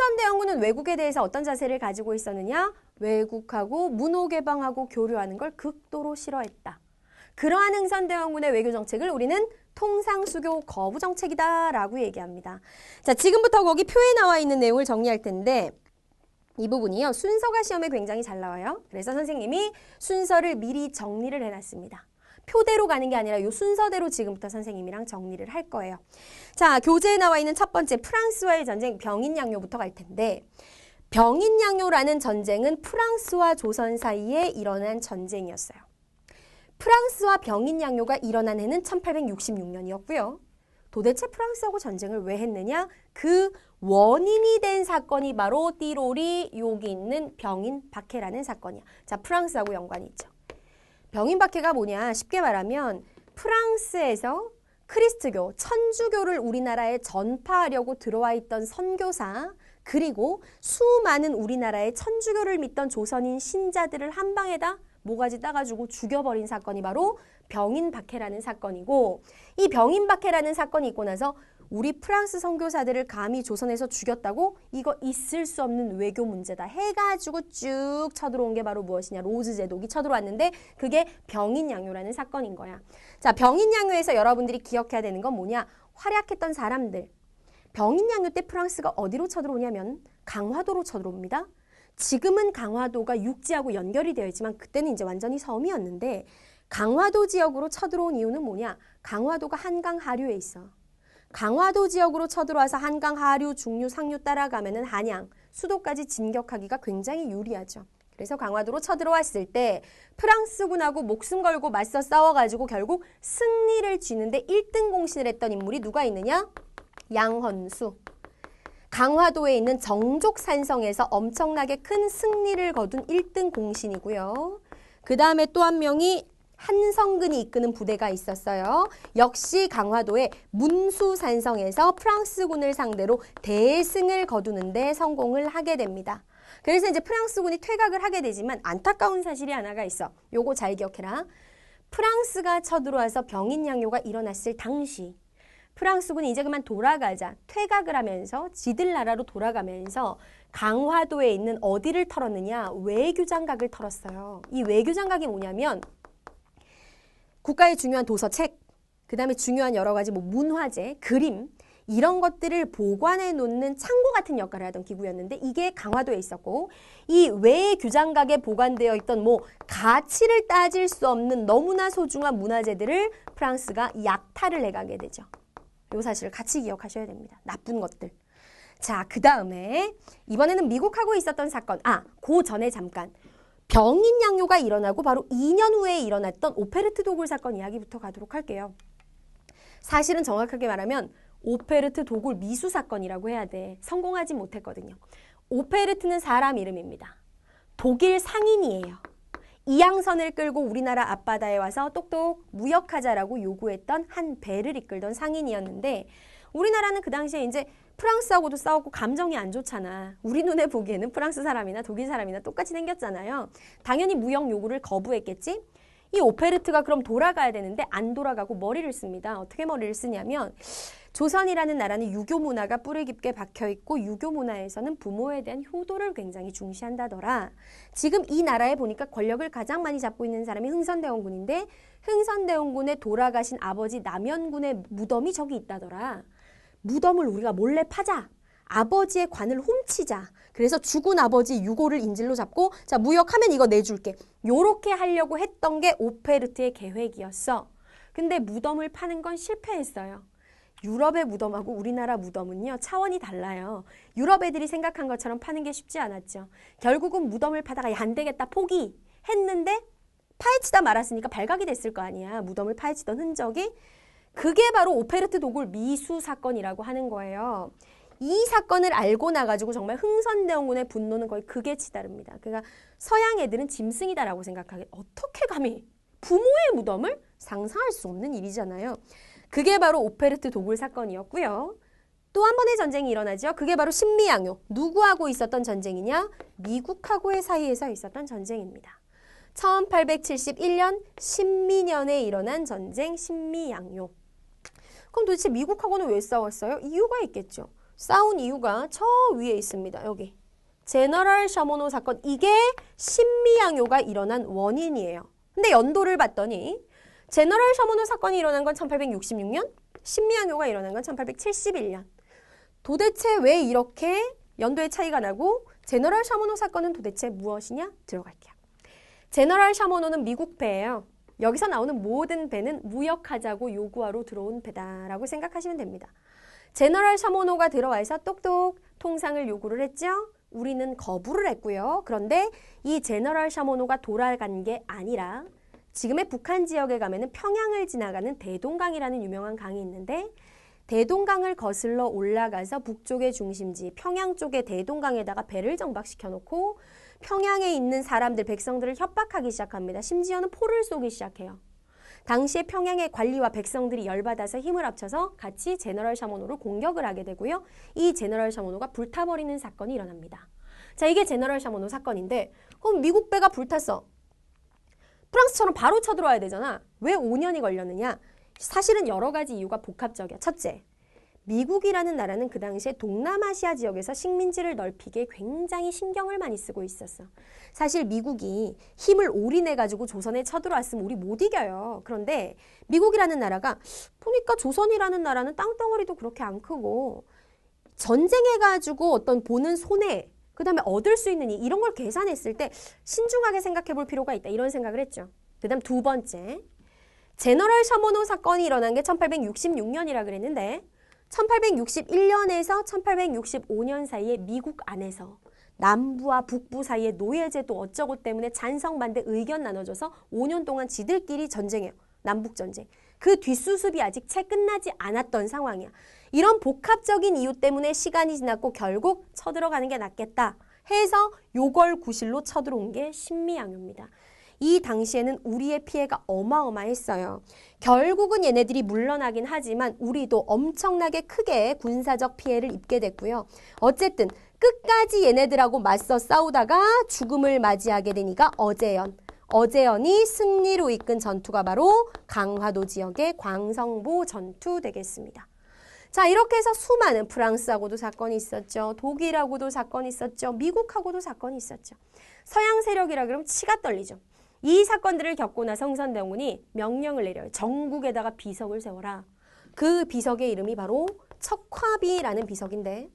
흥선대원군은 외국에 대해서 어떤 자세를 가지고 있었느냐? 외국하고 문호개방하고 교류하는 걸 극도로 싫어했다. 그러한 흥선대원군의 외교정책을 우리는 통상수교 거부정책이다라고 얘기합니다. 자, 지금부터 거기 표에 나와 있는 내용을 정리할 텐데 이 부분이요. 순서가 시험에 굉장히 잘 나와요. 그래서 선생님이 순서를 미리 정리를 해놨습니다. 표대로 가는 게 아니라 이 순서대로 지금부터 선생님이랑 정리를 할 거예요. 자, 교재에 나와 있는 첫 번째 프랑스와의 전쟁 병인양요부터 갈 텐데 병인양요라는 전쟁은 프랑스와 조선 사이에 일어난 전쟁이었어요. 프랑스와 병인양요가 일어난 해는 1866년이었고요. 도대체 프랑스하고 전쟁을 왜 했느냐? 그 원인이 된 사건이 바로 띠로리 여기 있는 병인박해라는 사건이야. 자, 프랑스하고 연관이 있죠. 병인박해가 뭐냐? 쉽게 말하면 프랑스에서 크리스트교, 천주교를 우리나라에 전파하려고 들어와 있던 선교사 그리고 수많은 우리나라의 천주교를 믿던 조선인 신자들을 한 방에다 모가지 따가지고 죽여버린 사건이 바로 병인박해라는 사건이고 이 병인박해라는 사건이 있고 나서 우리 프랑스 선교사들을 감히 조선에서 죽였다고 이거 있을 수 없는 외교 문제다 해가지고 쭉 쳐들어온 게 바로 무엇이냐 로즈 제독이 쳐들어왔는데 그게 병인양요라는 사건인 거야. 자, 병인양요에서 여러분들이 기억해야 되는 건 뭐냐 활약했던 사람들 병인양요 때 프랑스가 어디로 쳐들어오냐면 강화도로 쳐들어옵니다. 지금은 강화도가 육지하고 연결이 되어 있지만 그때는 이제 완전히 섬이었는데 강화도 지역으로 쳐들어온 이유는 뭐냐? 강화도가 한강 하류에 있어. 강화도 지역으로 쳐들어와서 한강 하류, 중류, 상류 따라가면은 한양, 수도까지 진격하기가 굉장히 유리하죠. 그래서 강화도로 쳐들어왔을 때 프랑스군하고 목숨 걸고 맞서 싸워가지고 결국 승리를 쥐는데 1등 공신을 했던 인물이 누가 있느냐? 양헌수. 강화도에 있는 정족산성에서 엄청나게 큰 승리를 거둔 1등 공신이고요. 그 다음에 또 한 명이 한성근이 이끄는 부대가 있었어요. 역시 강화도의 문수산성에서 프랑스군을 상대로 대승을 거두는데 성공을 하게 됩니다. 그래서 이제 프랑스군이 퇴각을 하게 되지만 안타까운 사실이 하나가 있어. 요거 잘 기억해라. 프랑스가 쳐들어와서 병인양요가 일어났을 당시 프랑스군이 이제 그만 돌아가자 퇴각을 하면서 지들 나라로 돌아가면서 강화도에 있는 어디를 털었느냐 외교장각을 털었어요. 이 외교장각이 뭐냐면 국가의 중요한 도서책, 그 다음에 중요한 여러 가지 뭐 문화재, 그림 이런 것들을 보관해 놓는 창고 같은 역할을 하던 기구였는데 이게 강화도에 있었고 이 외교장각에 보관되어 있던 뭐 가치를 따질 수 없는 너무나 소중한 문화재들을 프랑스가 약탈을 해가게 되죠. 이 사실을 같이 기억하셔야 됩니다. 나쁜 것들. 자, 그 다음에 이번에는 미국하고 있었던 사건. 그 전에 잠깐. 병인양요가 일어나고 바로 2년 후에 일어났던 오페르트 도굴 사건 이야기부터 가도록 할게요. 사실은 정확하게 말하면 오페르트 도굴 미수 사건이라고 해야 돼. 성공하지 못했거든요. 오페르트는 사람 이름입니다. 독일 상인이에요. 이양선을 끌고 우리나라 앞바다에 와서 똑똑 무역하자라고 요구했던 한 배를 이끌던 상인이었는데 우리나라는 그 당시에 이제 프랑스하고도 싸웠고 감정이 안 좋잖아. 우리 눈에 보기에는 프랑스 사람이나 독일 사람이나 똑같이 생겼잖아요. 당연히 무역 요구를 거부했겠지? 이 오페르트가 그럼 돌아가야 되는데 안 돌아가고 머리를 씁니다. 어떻게 머리를 쓰냐면 조선이라는 나라는 유교 문화가 뿌리 깊게 박혀있고 유교 문화에서는 부모에 대한 효도를 굉장히 중시한다더라. 지금 이 나라에 보니까 권력을 가장 많이 잡고 있는 사람이 흥선대원군인데 흥선대원군의 돌아가신 아버지 남연군의 무덤이 저기 있다더라. 무덤을 우리가 몰래 파자. 아버지의 관을 훔치자. 그래서 죽은 아버지 유고를 인질로 잡고 자 무역하면 이거 내줄게. 요렇게 하려고 했던 게 오페르트의 계획이었어. 근데 무덤을 파는 건 실패했어요. 유럽의 무덤하고 우리나라 무덤은요 차원이 달라요. 유럽 애들이 생각한 것처럼 파는 게 쉽지 않았죠. 결국은 무덤을 파다가 야, 안 되겠다 포기했는데 파헤치다 말았으니까 발각이 됐을 거 아니야. 무덤을 파헤치던 흔적이. 그게 바로 오페르트 도굴 미수 사건이라고 하는 거예요. 이 사건을 알고 나가지고 정말 흥선대원군의 분노는 거의 극에 치달습니다. 그러니까 서양 애들은 짐승이다라고 생각하게 어떻게 감히 부모의 무덤을 상상할 수 없는 일이잖아요. 그게 바로 오페르트 도굴 사건이었고요. 또 한 번의 전쟁이 일어나죠. 그게 바로 신미양요. 누구하고 있었던 전쟁이냐? 미국하고의 사이에서 있었던 전쟁입니다. 1871년 신미년에 일어난 전쟁 신미양요. 그럼 도대체 미국하고는 왜 싸웠어요? 이유가 있겠죠. 싸운 이유가 저 위에 있습니다. 여기. 제너럴 샤모노 사건. 이게 신미양요가 일어난 원인이에요. 근데 연도를 봤더니 제너럴 샤모노 사건이 일어난 건 1866년, 신미양요가 일어난 건 1871년. 도대체 왜 이렇게 연도의 차이가 나고 제너럴 샤모노 사건은 도대체 무엇이냐? 들어갈게요. 제너럴 샤모노는 미국 배예요. 여기서 나오는 모든 배는 무역하자고 요구하러 들어온 배다라고 생각하시면 됩니다. 제너럴 샤모노가 들어와서 똑똑 통상을 요구를 했죠. 우리는 거부를 했고요. 그런데 이 제너럴 샤모노가 돌아간 게 아니라 지금의 북한 지역에 가면은 평양을 지나가는 대동강이라는 유명한 강이 있는데 대동강을 거슬러 올라가서 북쪽의 중심지 평양 쪽의 대동강에다가 배를 정박시켜 놓고 평양에 있는 사람들, 백성들을 협박하기 시작합니다. 심지어는 포를 쏘기 시작해요. 당시에 평양의 관리와 백성들이 열받아서 힘을 합쳐서 같이 제너럴 샤모노를 공격을 하게 되고요. 이 제너럴 샤모노가 불타버리는 사건이 일어납니다. 자, 이게 제너럴 샤모노 사건인데 그럼 미국 배가 불탔어. 프랑스처럼 바로 쳐들어와야 되잖아. 왜 5년이 걸렸느냐? 사실은 여러 가지 이유가 복합적이야. 첫째, 미국이라는 나라는 그 당시에 동남아시아 지역에서 식민지를 넓히기에 굉장히 신경을 많이 쓰고 있었어. 사실 미국이 힘을 올인해가지고 조선에 쳐들어왔으면 우리 못 이겨요. 그런데 미국이라는 나라가 보니까 조선이라는 나라는 땅덩어리도 그렇게 안 크고 전쟁해가지고 어떤 보는 손해, 그 다음에 얻을 수 있는 이런 걸 계산했을 때 신중하게 생각해 볼 필요가 있다. 이런 생각을 했죠. 그 다음 두 번째, 제너럴 샤모노 사건이 일어난 게 1866년이라 그랬는데 1861년에서 1865년 사이에 미국 안에서 남부와 북부 사이에 노예제도 어쩌고 때문에 찬성 반대 의견 나눠져서 5년 동안 지들끼리 전쟁해요. 남북전쟁. 그 뒷수습이 아직 채 끝나지 않았던 상황이야. 이런 복합적인 이유 때문에 시간이 지났고 결국 쳐들어가는 게 낫겠다 해서 요걸 구실로 쳐들어온 게 신미양요입니다. 이 당시에는 우리의 피해가 어마어마했어요. 결국은 얘네들이 물러나긴 하지만 우리도 엄청나게 크게 군사적 피해를 입게 됐고요. 어쨌든 끝까지 얘네들하고 맞서 싸우다가 죽음을 맞이하게 되니까 어제연이 승리로 이끈 전투가 바로 강화도 지역의 광성보 전투 되겠습니다. 자, 이렇게 해서 수많은 프랑스하고도 사건이 있었죠. 독일하고도 사건이 있었죠. 미국하고도 사건이 있었죠. 서양 세력이라 그러면 치가 떨리죠. 이 사건들을 겪고 나서 흥선대원군이 명령을 내려요. 전국에다가 비석을 세워라. 그 비석의 이름이 바로 척화비라는 비석인데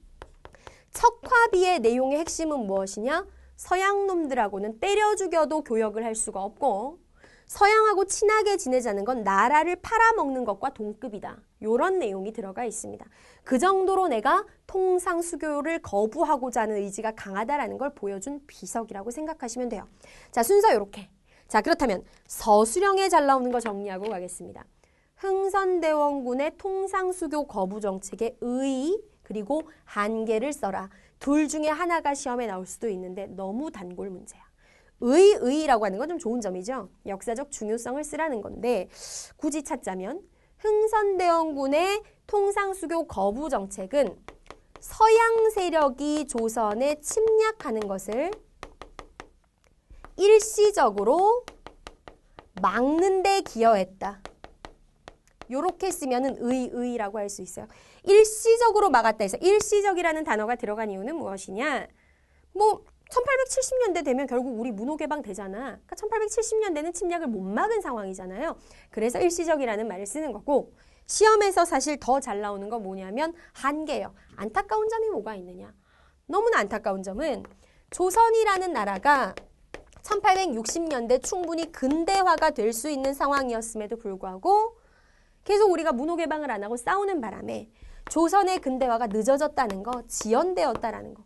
척화비의 내용의 핵심은 무엇이냐? 서양 놈들하고는 때려 죽여도 교역을 할 수가 없고 서양하고 친하게 지내자는 건 나라를 팔아먹는 것과 동급이다. 이런 내용이 들어가 있습니다. 그 정도로 내가 통상수교를 거부하고자 하는 의지가 강하다라는 걸 보여준 비석이라고 생각하시면 돼요. 자, 순서 이렇게. 자, 그렇다면 서술형에 잘 나오는 거 정리하고 가겠습니다. 흥선대원군의 통상수교 거부 정책의 의 그리고 한계를 써라. 둘 중에 하나가 시험에 나올 수도 있는데 너무 단골 문제야. 의라고 하는 건 좀 좋은 점이죠. 역사적 중요성을 쓰라는 건데 굳이 찾자면 흥선대원군의 통상수교 거부 정책은 서양 세력이 조선에 침략하는 것을 일시적으로 막는 데 기여했다. 요렇게 쓰면은 의라고 할 수 있어요. 일시적으로 막았다 해서 일시적이라는 단어가 들어간 이유는 무엇이냐? 뭐 1870년대 되면 결국 우리 문호개방 되잖아. 그러니까 1870년대는 침략을 못 막은 상황이잖아요. 그래서 일시적이라는 말을 쓰는 거고 시험에서 사실 더 잘 나오는 건 뭐냐면 한계예요. 안타까운 점이 뭐가 있느냐? 너무나 안타까운 점은 조선이라는 나라가 1860년대 충분히 근대화가 될 수 있는 상황이었음에도 불구하고 계속 우리가 문호개방을 안 하고 싸우는 바람에 조선의 근대화가 늦어졌다는 거, 지연되었다라는 거.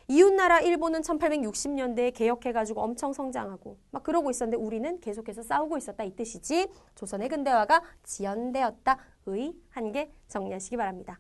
이웃나라 일본은 1860년대에 개혁해가지고 엄청 성장하고 막 그러고 있었는데 우리는 계속해서 싸우고 있었다 이 뜻이지 조선의 근대화가 지연되었다. 의 한계 정리하시기 바랍니다.